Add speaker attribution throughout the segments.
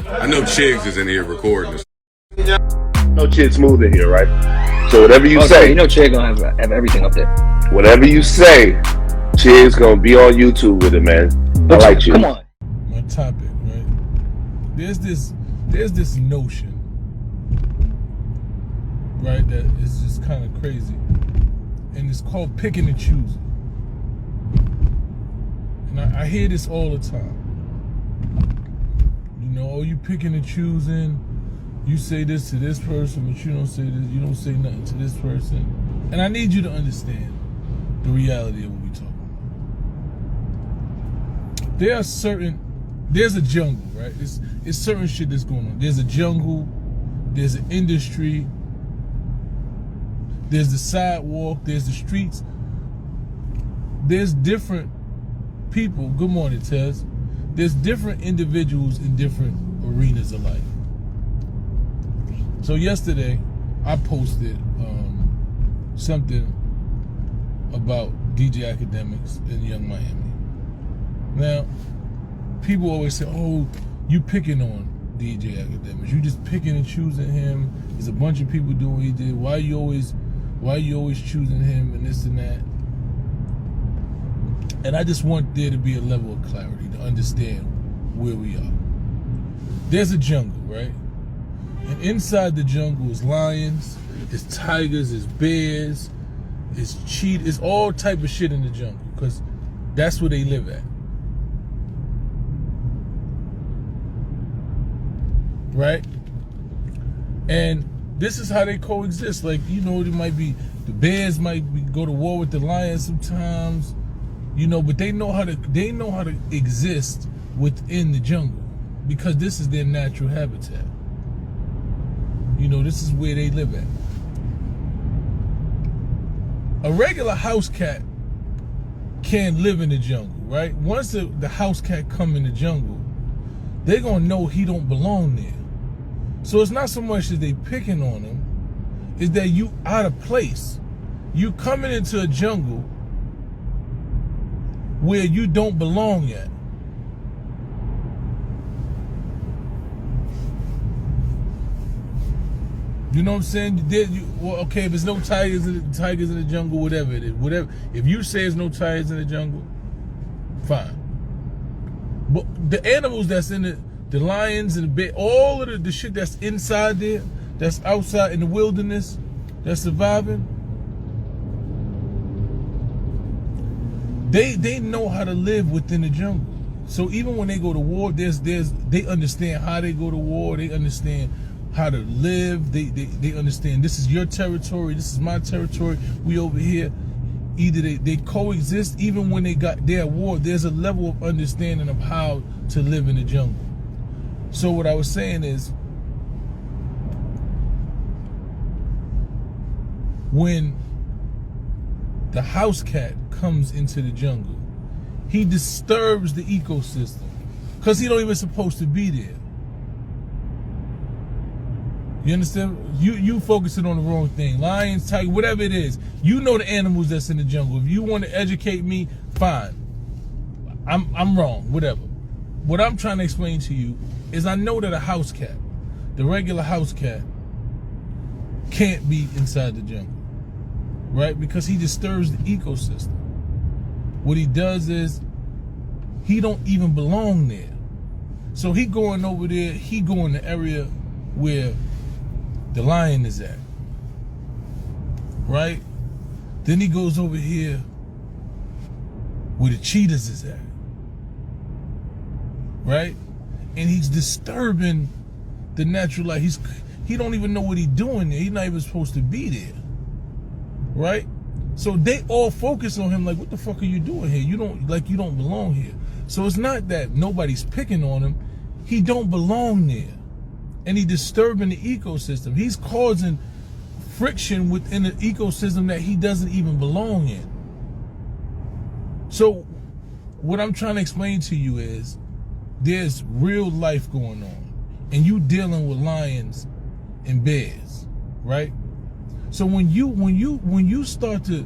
Speaker 1: I know Chigs is in here recording this.
Speaker 2: No Chid Smooth in here, right? So whatever you say,
Speaker 3: you know Chid gonna have everything up there.
Speaker 2: whatever you say, Chid's gonna be on YouTube with it, man. I like you.
Speaker 3: Come on.
Speaker 4: My topic, right? There's this notion, right, that is just kind of crazy, and it's called picking and choosing. And I hear this all the time. You know, oh, you picking and choosing. You say this to this person, but you don't say this. You don't say nothing to this person. And I need you to understand the reality of what we're talking about. There's a jungle, right? It's certain shit that's going on. There's a jungle. There's an industry. There's the sidewalk. There's the streets. There's different people. Good morning, Tez. There's different individuals in different arenas of life. So yesterday, I posted something about DJ Akademiks in Young Miami. Now, people always say, "Oh, you picking on DJ Akademiks? You just picking and choosing him? There's a bunch of people doing what he did. Why you always choosing him and this and that?" And I just want there to be a level of clarity to understand where we are. There's a jungle, right? And inside the jungle is lions, is tigers, is bears, is cheetahs, it's all type of shit in the jungle because that's where they live at. Right? And this is how they coexist. Like, you know, it might be, the bears might go to war with the lions sometimes, you know, but they know how to exist within the jungle because this is their natural habitat. You know, this is where they live at. A regular house cat can't live in the jungle, right? Once the house cat come in the jungle, they're gonna know he don't belong there. So it's not so much that they picking on him, it's that you out of place. You coming into a jungle where you don't belong yet. You know what I'm saying? Okay, if there's no tigers in the jungle, whatever it is, whatever. If you say there's no tigers in the jungle, fine. But the animals that's in the lions and the bear, all of the shit that's inside there, that's outside in the wilderness, that's surviving, they know how to live within the jungle. So even when they go to war, they understand how they go to war. They understand how to live. They understand this is your territory, this is my territory, we over here. Either they coexist. Even when they're at war, there's a level of understanding of how to live in the jungle. So what I was saying is, when the house cat comes into the jungle, he disturbs the ecosystem because he don't even supposed to be there. You understand? You focusing on the wrong thing. Lions, tigers, whatever it is. You know the animals that's in the jungle. If you want to educate me, fine. I'm wrong, whatever. What I'm trying to explain to you is I know that a house cat, the regular house cat, can't be inside the jungle. Right? Because he disturbs the ecosystem. What he does is he don't even belong there. So he going over there, he going the area where the lion is at, right? Then he goes over here where the cheetahs is at, right? And he's disturbing the natural life. He don't even know what he's doing there. He's not even supposed to be there, right? So they all focus on him like, what the fuck are you doing here? You don't belong here. So it's not that nobody's picking on him. He don't belong there. And he's disturbing the ecosystem. He's causing friction within the ecosystem that he doesn't even belong in. So what I'm trying to explain to you is there's real life going on. And you dealing with lions and bears, right? So when you start to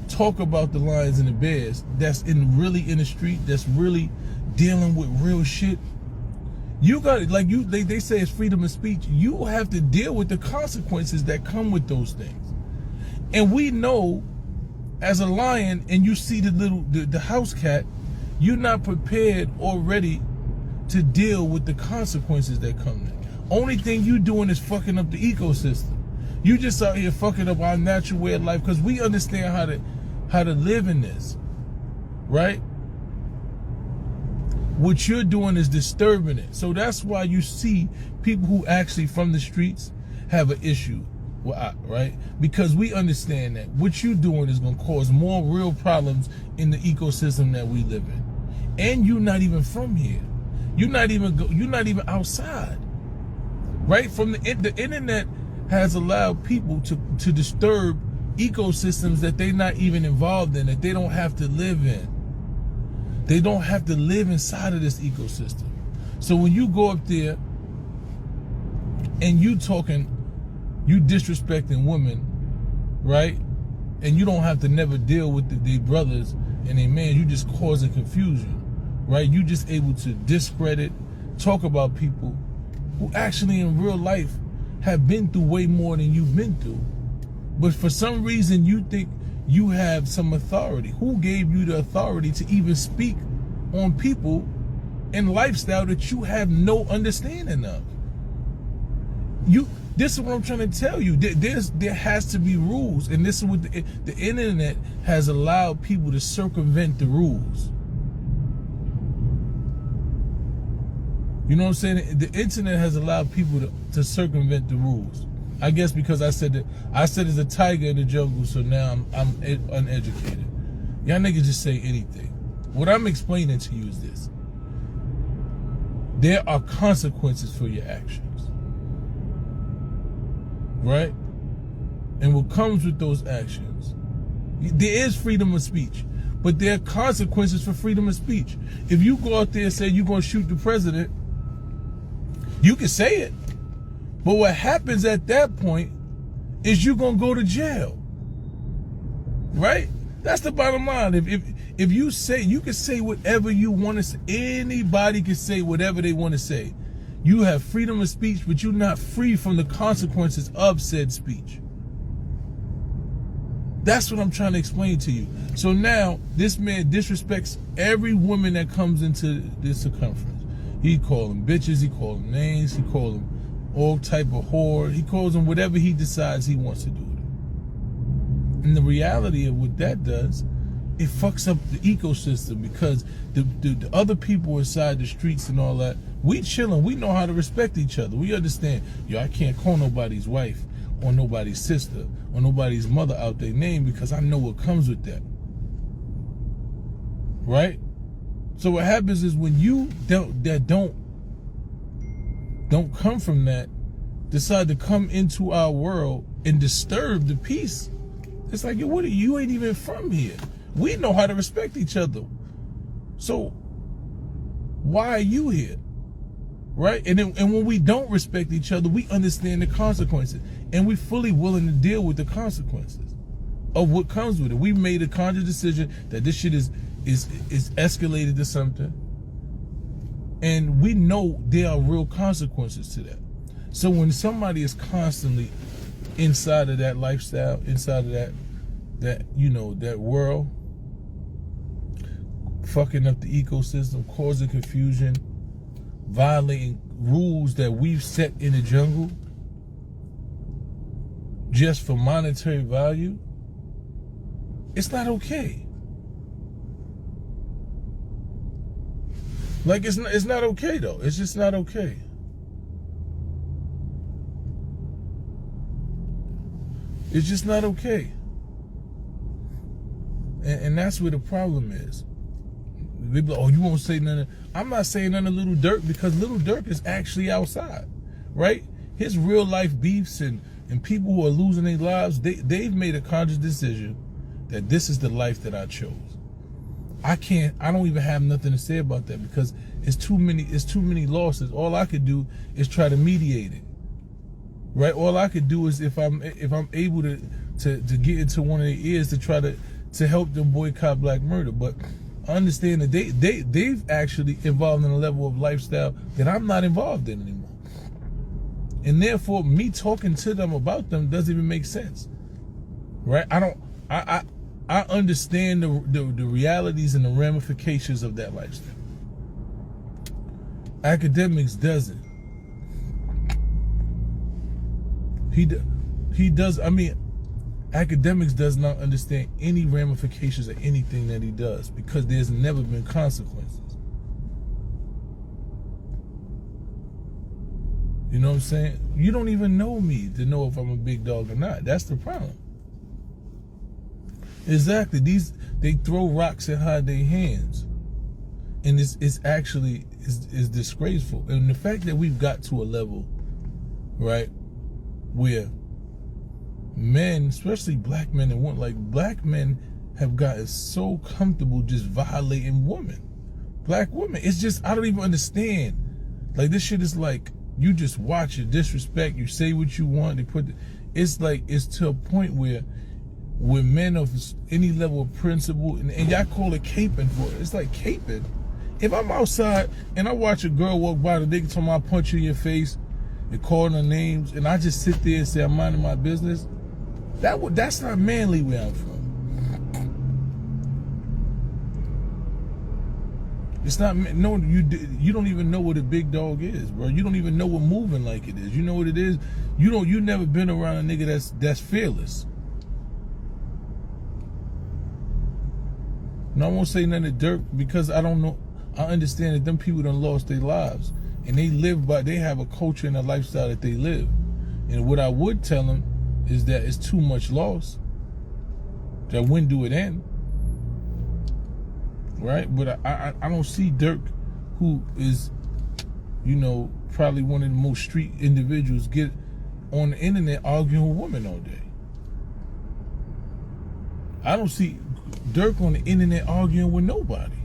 Speaker 4: talk about the lions and the bears that's really in the street, that's really dealing with real shit, You got it. Like they say it's freedom of speech. You have to deal with the consequences that come with those things. And we know, as a lion, and you see the house cat, you're not prepared or ready to deal with the consequences that come there. Only thing you doing is fucking up the ecosystem. You just out here fucking up our natural way of life because we understand how to live in this, right? What you're doing is disturbing it. So that's why you see people who actually from the streets have an issue, right? Because we understand that what you're doing is going to cause more real problems in the ecosystem that we live in. And you're not even from here. You're not even outside, right? From the internet has allowed people to disturb ecosystems that they're not even involved in, that they don't have to live in. They don't have to live inside of this ecosystem. So when you go up there and you disrespecting women, right? And you don't have to never deal with their brothers and their man, you just causing confusion, right? You just able to discredit, talk about people who actually in real life have been through way more than you've been through. But for some reason you think you have some authority. Who gave you the authority to even speak on people and lifestyle that you have no understanding of? This is what I'm trying to tell you. There has to be rules, and this is what the internet has allowed people to circumvent the rules. You know what I'm saying? The internet has allowed people to circumvent the rules. I guess because I said it's a tiger in the jungle, so now I'm uneducated. Y'all niggas just say anything. What I'm explaining to you is this. There are consequences for your actions. Right? And what comes with those actions, there is freedom of speech, but there are consequences for freedom of speech. If you go out there and say you're going to shoot the president, you can say it. But what happens at that point is you're going to go to jail. Right? That's the bottom line. If you say, you can say whatever you want to say. Anybody can say whatever they want to say. You have freedom of speech, but you're not free from the consequences of said speech. That's what I'm trying to explain to you. So now, this man disrespects every woman that comes into this circumference. He call them bitches, he call them names, he call them all type of whore. He calls them whatever he decides he wants to do with it. And the reality of what that does, it fucks up the ecosystem, because the other people inside the streets and all that, we chilling, we know how to respect each other. We understand, I can't call nobody's wife or nobody's sister or nobody's mother out their name because I know what comes with that. Right? So what happens is when you don't come from that, decide to come into our world and disturb the peace, it's like, you ain't even from here. We know how to respect each other. So why are you here? Right? And when we don't respect each other, we understand the consequences, and we're fully willing to deal with the consequences of what comes with it. We made a conscious decision that this shit is escalated to something, and we know there are real consequences to that. So when somebody is constantly inside of that lifestyle, inside of that world, fucking up the ecosystem, causing confusion, violating rules that we've set in the jungle just for monetary value, it's not okay. Like, it's not okay though. It's just not okay. It's just not okay. And that's where the problem is. They be like, oh, you won't say nothing. I'm not saying nothing to Little Dirk, because Little Dirk is actually outside, right? His real life beefs and people who are losing their lives, they've made a conscious decision that this is the life that I chose. I don't even have nothing to say about that, because it's too many losses. All I could do is try to mediate it. Right? All I could do is, if I'm able to get into one of their ears, to try to help them boycott black murder. But understand that they've actually evolved in a level of lifestyle that I'm not involved in anymore. And therefore, me talking to them about them doesn't even make sense, right? I understand the realities and the ramifications of that lifestyle. Akademiks doesn't. He does. I mean, Akademiks does not understand any ramifications of anything that he does because there's never been consequences. You know what I'm saying? You don't even know me to know if I'm a big dog or not. That's the problem. Exactly. They throw rocks and hide their hands. And it's actually disgraceful. And the fact that we've got to a level, right, where men, especially black men and women, like black men have gotten so comfortable just violating women. Black women. It's just, I don't even understand. Like, this shit is like, you just watch it, disrespect, you say what you want, it's like, it's to a point where men of any level of principle, and y'all call it caping for it. It's like caping. If I'm outside and I watch a girl walk by, the nigga told me I punch you in your face and calling her names, and I just sit there and say I'm minding my business, that's not manly where I'm from. It's not, no, you don't even know what a big dog is, bro. You don't even know what moving like it is. You know what it is? You never been around a nigga that's fearless. And I won't say nothing to Dirk because I don't know. I understand that them people done lost their lives. And they have a culture and a lifestyle that they live. And what I would tell them is that it's too much loss. That when do it end? Right? But I don't see Dirk, who is, probably one of the most street individuals, get on the internet arguing with women all day. I don't see Dirk on the internet arguing with nobody.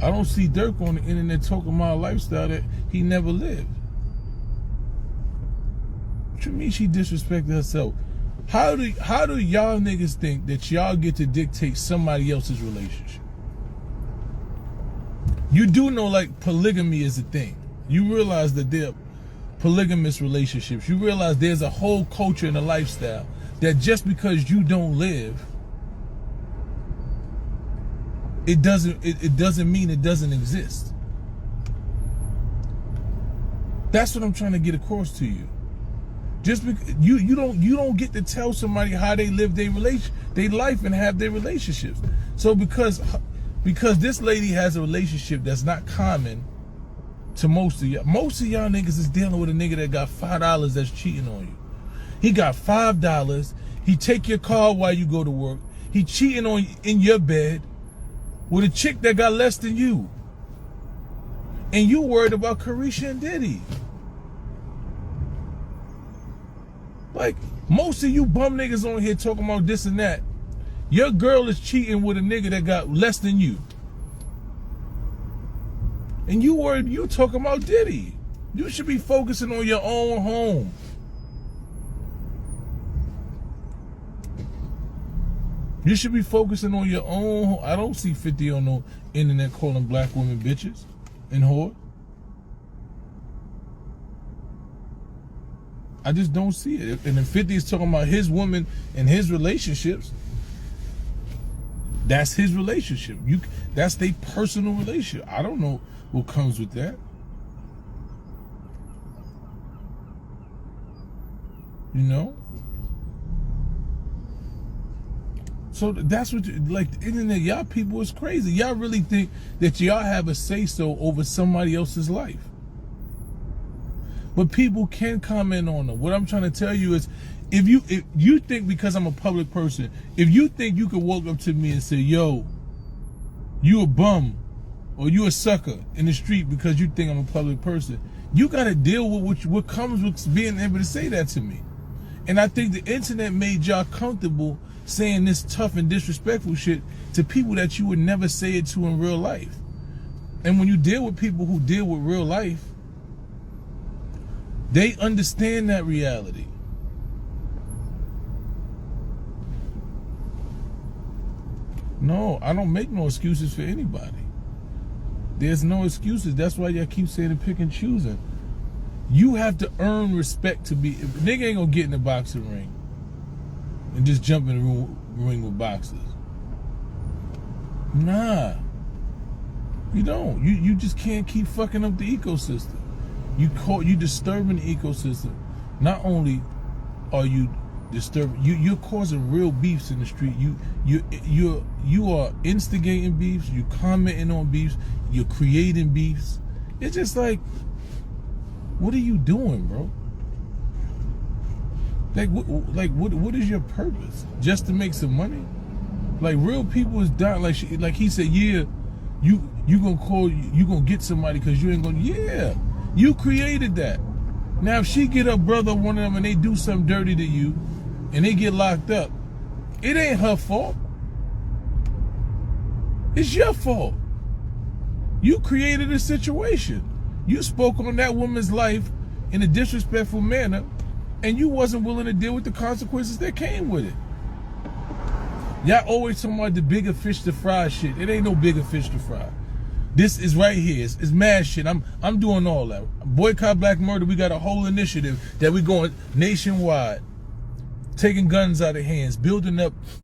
Speaker 4: I don't see Dirk on the internet talking about a lifestyle that he never lived. What you mean she disrespected herself? How do y'all niggas think that y'all get to dictate somebody else's relationship? You do know, like, polygamy is a thing. You realize that there are polygamous relationships. You realize there's a whole culture and a lifestyle that just because you don't live, it doesn't mean it doesn't exist. That's what I'm trying to get across to you. Just because you don't get to tell somebody how they live their life and have their relationships. So because this lady has a relationship that's not common to most of y'all. Most of y'all niggas is dealing with a nigga that got $5 that's cheating on you. He got $5. He take your car while you go to work. He cheating on you in your bed with a chick that got less than you. And you worried about Carisha and Diddy. Like, most of you bum niggas on here talking about this and that. Your girl is cheating with a nigga that got less than you. And you worried, you talking about Diddy. You should be focusing on your own home. You should be focusing on your own home. I don't see 50 on no internet calling black women bitches and whore. I just don't see it. And if 50 is talking about his woman and his relationships, that's his relationship. That's their personal relationship. I don't know what comes with that. You know? So that's what, like, the internet, y'all people is crazy. Y'all really think that y'all have a say-so over somebody else's life. But people can comment on them. What I'm trying to tell you is, if you think because I'm a public person, if you think you could walk up to me and say, yo, you a bum or you a sucker in the street because you think I'm a public person, you got to deal with what comes with being able to say that to me. And I think the internet made y'all comfortable saying this tough and disrespectful shit to people that you would never say it to in real life. And when you deal with people who deal with real life, they understand that reality. No, I don't make no excuses for anybody. There's no excuses. That's why y'all keep saying to pick and choosing. You have to earn respect to be. Nigga ain't gonna get in the boxing ring and just jump in the ring with boxers. Nah. You don't. You just can't keep fucking up the ecosystem. You disturbing the ecosystem. Not only are you disturbing, you're causing real beefs in the street. You are instigating beefs. You commenting on beefs. You're creating beefs. It's just like, what are you doing, bro? What is your purpose? Just to make some money? Like, real people is dying. Like he said, yeah, you gonna get somebody because you ain't gonna. Yeah, you created that. Now if she get her brother, one of them, and they do something dirty to you, and they get locked up, it ain't her fault. It's your fault. You created a situation. You spoke on that woman's life in a disrespectful manner, and you wasn't willing to deal with the consequences that came with it. Y'all always talking about the bigger fish to fry shit. It ain't no bigger fish to fry. This is right here. It's mad shit. I'm doing all that. Boycott Black Murder. We got a whole initiative that we going nationwide, taking guns out of hands, building up